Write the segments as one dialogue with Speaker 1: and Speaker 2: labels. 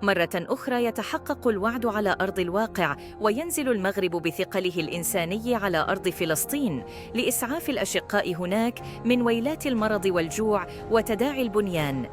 Speaker 1: مرة أخرى يتحقق الوعد على أرض الواقع، وينزل المغرب بثقله الإنساني على أرض فلسطين لإسعاف الأشقاء هناك من ويلات المرض والجوع وتداعي البنيان.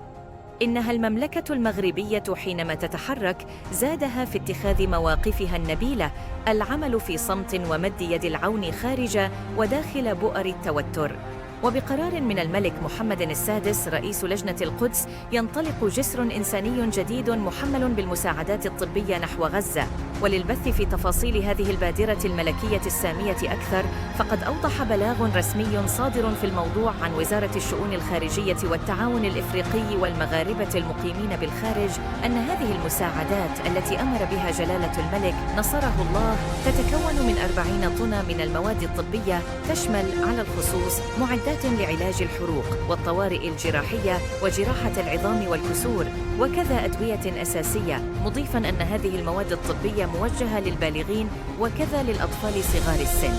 Speaker 1: إنها المملكة المغربية حينما تتحرك زادها في اتخاذ مواقفها النبيلة، العمل في صمت ومد يد العون خارج وداخل بؤر التوتر. وبقرار من الملك محمد السادس رئيس لجنة القدس ينطلق جسر إنساني جديد محمل بالمساعدات الطبية نحو غزة. وللبث في تفاصيل هذه البادرة الملكية السامية أكثر، فقد أوضح بلاغ رسمي صادر في الموضوع عن وزارة الشؤون الخارجية والتعاون الإفريقي والمغاربة المقيمين بالخارج أن هذه المساعدات التي أمر بها جلالة الملك نصره الله تتكون من 40 طن من المواد الطبية، تشمل على الخصوص معدات لعلاج الحروق والطوارئ الجراحية وجراحة العظام والكسور، وكذا أدوية أساسية، مضيفاً أن هذه المواد الطبية موجهة للبالغين وكذا للأطفال صغار السن.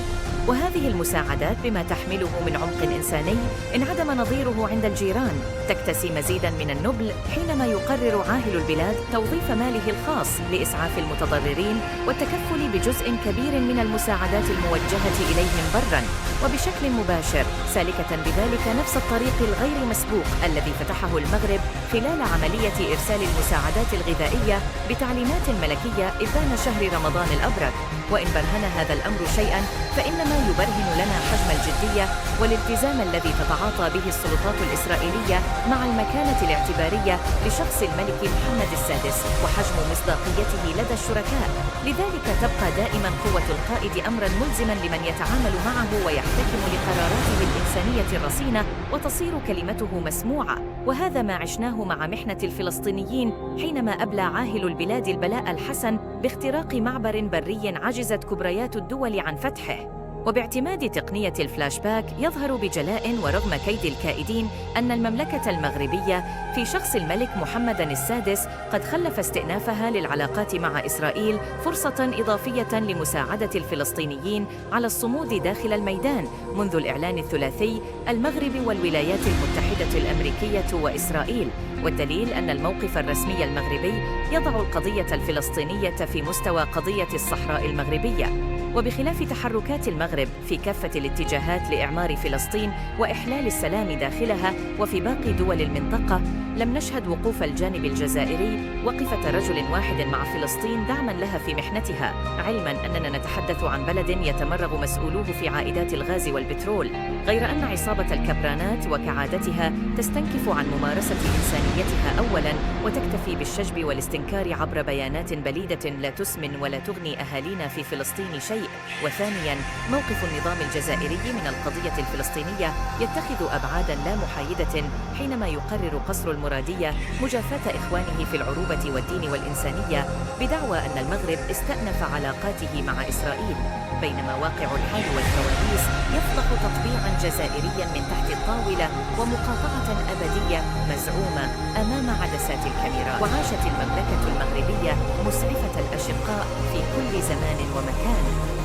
Speaker 1: وهذه المساعدات بما تحمله من عمق إنساني انعدم نظيره عند الجيران، تكتسي مزيداً من النبل حينما يقرر عاهل البلاد توظيف ماله الخاص لإسعاف المتضررين والتكفل بجزء كبير من المساعدات الموجهة إليهم براً وبشكل مباشر، سالكة بذلك نفس الطريق الغير مسبوق الذي فتحه المغرب خلال عملية إرسال المساعدات الغذائية بتعليمات ملكية إبان شهر رمضان الأبرك. وإن برهن هذا الأمر شيئاً فإنما يبرهن لنا حجم الجدية والالتزام الذي تتعاطى به السلطات الإسرائيلية مع المكانة الاعتبارية لشخص الملك محمد السادس وحجم مصداقيته لدى الشركاء. لذلك تبقى دائماً قوة القائد أمراً ملزماً لمن يتعامل معه ويحتكم لقراراته الإنسانية الرصينة، وتصير كلمته مسموعة. وهذا ما عشناه مع محنة الفلسطينيين حينما أبلى عاهل البلاد البلاء الحسن باختراق معبر بري عجزت كبريات الدول عن فتحه. وباعتماد تقنية الفلاش باك يظهر بجلاء ورغم كيد الكائدين أن المملكة المغربية في شخص الملك محمد السادس قد خلف استئنافها للعلاقات مع إسرائيل فرصة إضافية لمساعدة الفلسطينيين على الصمود داخل الميدان منذ الإعلان الثلاثي المغرب والولايات المتحدة الأمريكية وإسرائيل. والدليل أن الموقف الرسمي المغربي يضع القضية الفلسطينية في مستوى قضية الصحراء المغربية. وبخلاف تحركات المغرب في كافة الاتجاهات لإعمار فلسطين وإحلال السلام داخلها وفي باقي دول المنطقة، لم نشهد وقوف الجانب الجزائري وقفة رجل واحد مع فلسطين دعماً لها في محنتها، علماً أننا نتحدث عن بلد يتمرغ مسؤولوه في عائدات الغاز والبترول، غير أن عصابة الكبرانات وكعادتها تستنكف عن ممارسة إنسانيتها أولاً وتكتفي بالشجب والاستنكار عبر بيانات بليدة لا تسمن ولا تغني أهالينا في فلسطين شيء. وثانياً، موقف النظام الجزائري من القضية الفلسطينية يتخذ أبعاداً لا محايدة حينما يقرر قصر المرادية مجافاة إخوانه في العروبة والدين والإنسانية بدعوى أن المغرب استأنف علاقاته مع إسرائيل، بينما واقع الحال والكواليس يفضح تطبيعاً جزائرياً من تحت الطاولة ومقاطعة أبدية مزعومة أمام عدسات الكاميرا. وعاشت المملكة المغربية مسعفة الأشقاء في كل زمان ومكان.